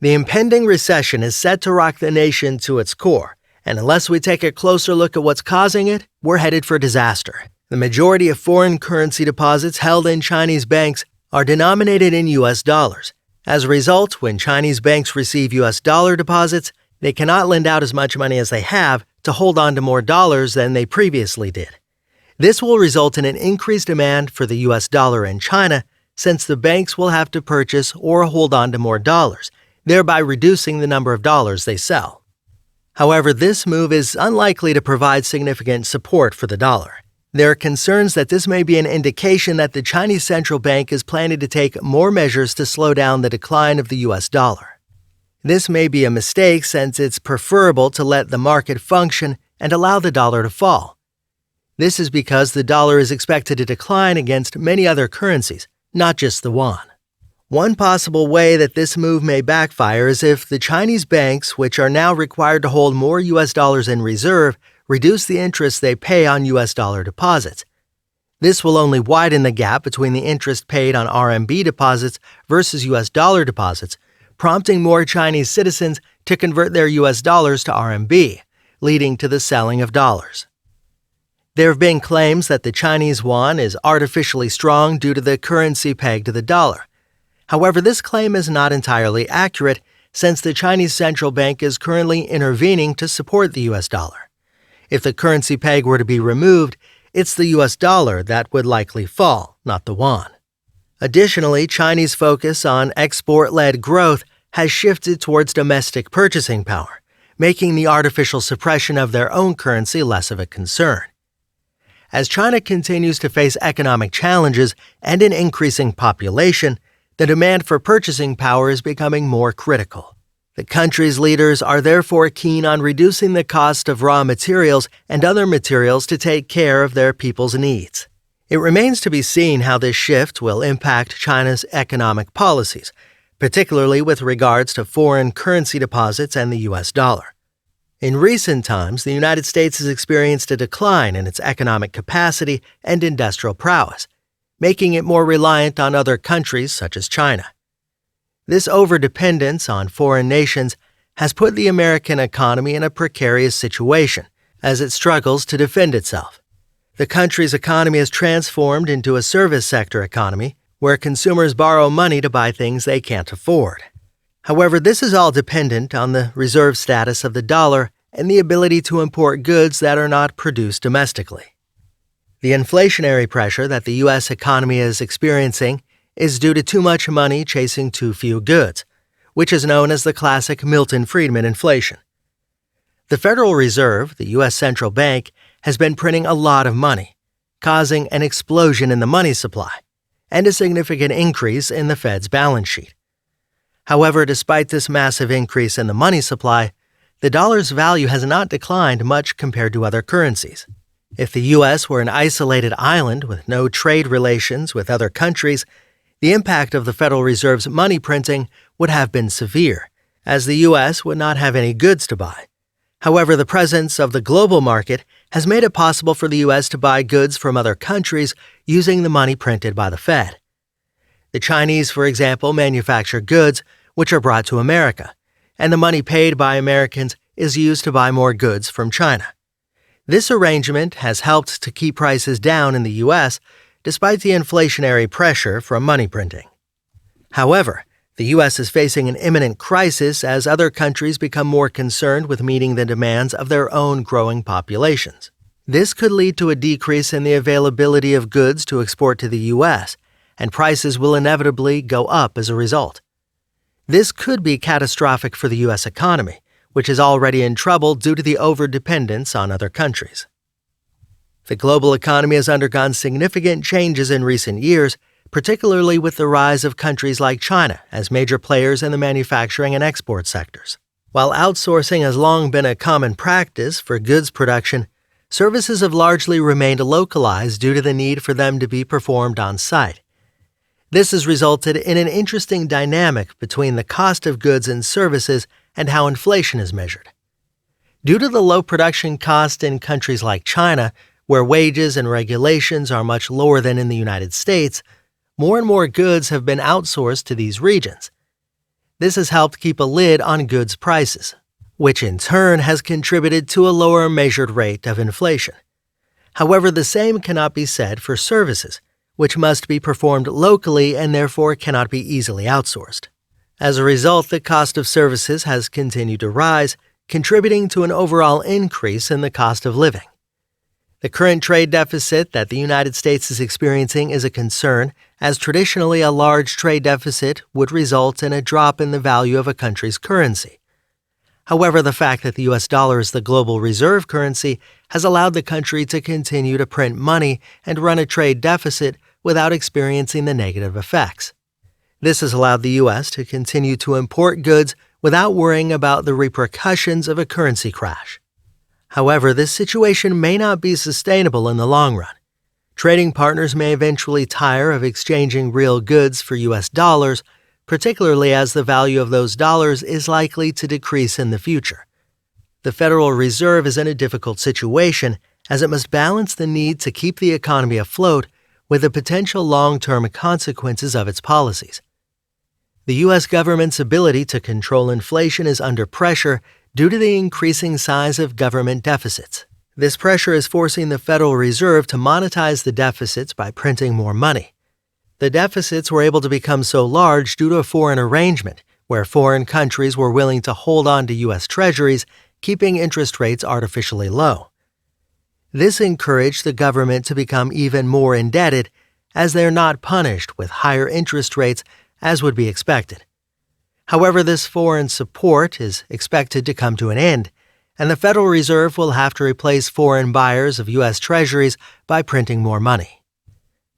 The impending recession is set to rock the nation to its core, and unless we take a closer look at what's causing it, we're headed for disaster. The majority of foreign currency deposits held in Chinese banks are denominated in U.S. dollars. As a result, when Chinese banks receive U.S. dollar deposits, they cannot lend out as much money as they have to hold on to more dollars than they previously did. This will result in an increased demand for the U.S. dollar in China, since the banks will have to purchase or hold on to more dollars, thereby reducing the number of dollars they sell. However, this move is unlikely to provide significant support for the dollar. There are concerns that this may be an indication that the Chinese central bank is planning to take more measures to slow down the decline of the U.S. dollar. This may be a mistake since it's preferable to let the market function and allow the dollar to fall. This is because the dollar is expected to decline against many other currencies, not just the yuan. One possible way that this move may backfire is if the Chinese banks, which are now required to hold more U.S. dollars in reserve, reduce the interest they pay on U.S. dollar deposits. This will only widen the gap between the interest paid on RMB deposits versus U.S. dollar deposits, prompting more Chinese citizens to convert their U.S. dollars to RMB, leading to the selling of dollars. There have been claims that the Chinese yuan is artificially strong due to the currency pegged to the dollar. However, this claim is not entirely accurate since the Chinese central bank is currently intervening to support the U.S. dollar. If the currency peg were to be removed, it's the U.S. dollar that would likely fall, not the yuan. Additionally, Chinese focus on export-led growth has shifted towards domestic purchasing power, making the artificial suppression of their own currency less of a concern. As China continues to face economic challenges and an increasing population, the demand for purchasing power is becoming more critical. The country's leaders are therefore keen on reducing the cost of raw materials and other materials to take care of their people's needs. It remains to be seen how this shift will impact China's economic policies, particularly with regards to foreign currency deposits and the U.S. dollar. In recent times, the United States has experienced a decline in its economic capacity and industrial prowess, making it more reliant on other countries such as China. This overdependence on foreign nations has put the American economy in a precarious situation as it struggles to defend itself. The country's economy has transformed into a service sector economy where consumers borrow money to buy things they can't afford. However, this is all dependent on the reserve status of the dollar and the ability to import goods that are not produced domestically. The inflationary pressure that the U.S. economy is experiencing is due to too much money chasing too few goods, which is known as the classic Milton Friedman inflation. The Federal Reserve, the U.S. central bank, has been printing a lot of money, causing an explosion in the money supply and a significant increase in the Fed's balance sheet. However, despite this massive increase in the money supply, the dollar's value has not declined much compared to other currencies. If the U.S. were an isolated island with no trade relations with other countries, the impact of the Federal Reserve's money printing would have been severe, as the U.S. would not have any goods to buy. However, the presence of the global market has made it possible for the U.S. to buy goods from other countries using the money printed by the Fed. The Chinese, for example, manufacture goods which are brought to America, and the money paid by Americans is used to buy more goods from China. This arrangement has helped to keep prices down in the U.S. despite the inflationary pressure from money printing. However, the U.S. is facing an imminent crisis as other countries become more concerned with meeting the demands of their own growing populations. This could lead to a decrease in the availability of goods to export to the U.S., and prices will inevitably go up as a result. This could be catastrophic for the U.S. economy, which is already in trouble due to the overdependence on other countries. The global economy has undergone significant changes in recent years, particularly with the rise of countries like China as major players in the manufacturing and export sectors. While outsourcing has long been a common practice for goods production, services have largely remained localized due to the need for them to be performed on site. This has resulted in an interesting dynamic between the cost of goods and services and how inflation is measured. Due to the low production cost in countries like China, where wages and regulations are much lower than in the United States, more and more goods have been outsourced to these regions. This has helped keep a lid on goods prices, which in turn has contributed to a lower measured rate of inflation. However, the same cannot be said for services, which must be performed locally and therefore cannot be easily outsourced. As a result, the cost of services has continued to rise, contributing to an overall increase in the cost of living. The current trade deficit that the United States is experiencing is a concern, as traditionally a large trade deficit would result in a drop in the value of a country's currency. However, the fact that the US dollar is the global reserve currency has allowed the country to continue to print money and run a trade deficit without experiencing the negative effects. This has allowed the U.S. to continue to import goods without worrying about the repercussions of a currency crash. However, this situation may not be sustainable in the long run. Trading partners may eventually tire of exchanging real goods for U.S. dollars, particularly as the value of those dollars is likely to decrease in the future. The Federal Reserve is in a difficult situation as it must balance the need to keep the economy afloat with the potential long-term consequences of its policies. The U.S. government's ability to control inflation is under pressure due to the increasing size of government deficits. This pressure is forcing the Federal Reserve to monetize the deficits by printing more money. The deficits were able to become so large due to a foreign arrangement, where foreign countries were willing to hold on to U.S. treasuries, keeping interest rates artificially low. This encouraged the government to become even more indebted, as they are not punished with higher interest rates as would be expected. However, this foreign support is expected to come to an end, and the Federal Reserve will have to replace foreign buyers of U.S. treasuries by printing more money.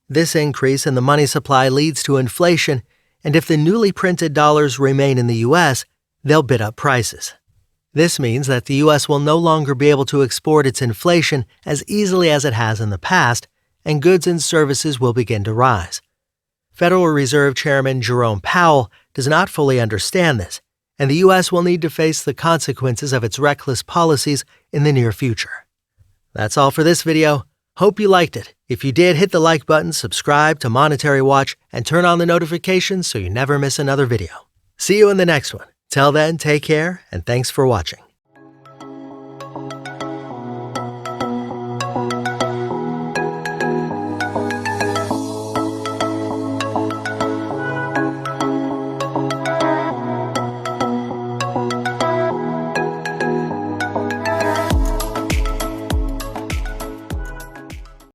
This increase in the money supply leads to inflation, and if the newly printed dollars remain in the U.S., they'll bid up prices. This means that the U.S. will no longer be able to export its inflation as easily as it has in the past, and goods and services will begin to rise. Federal Reserve Chairman Jerome Powell does not fully understand this, and the U.S. will need to face the consequences of its reckless policies in the near future. That's all for this video. Hope you liked it. If you did, hit the like button, subscribe to Monetary Watch, and turn on the notifications so you never miss another video. See you in the next one. Till then, take care, and thanks for watching.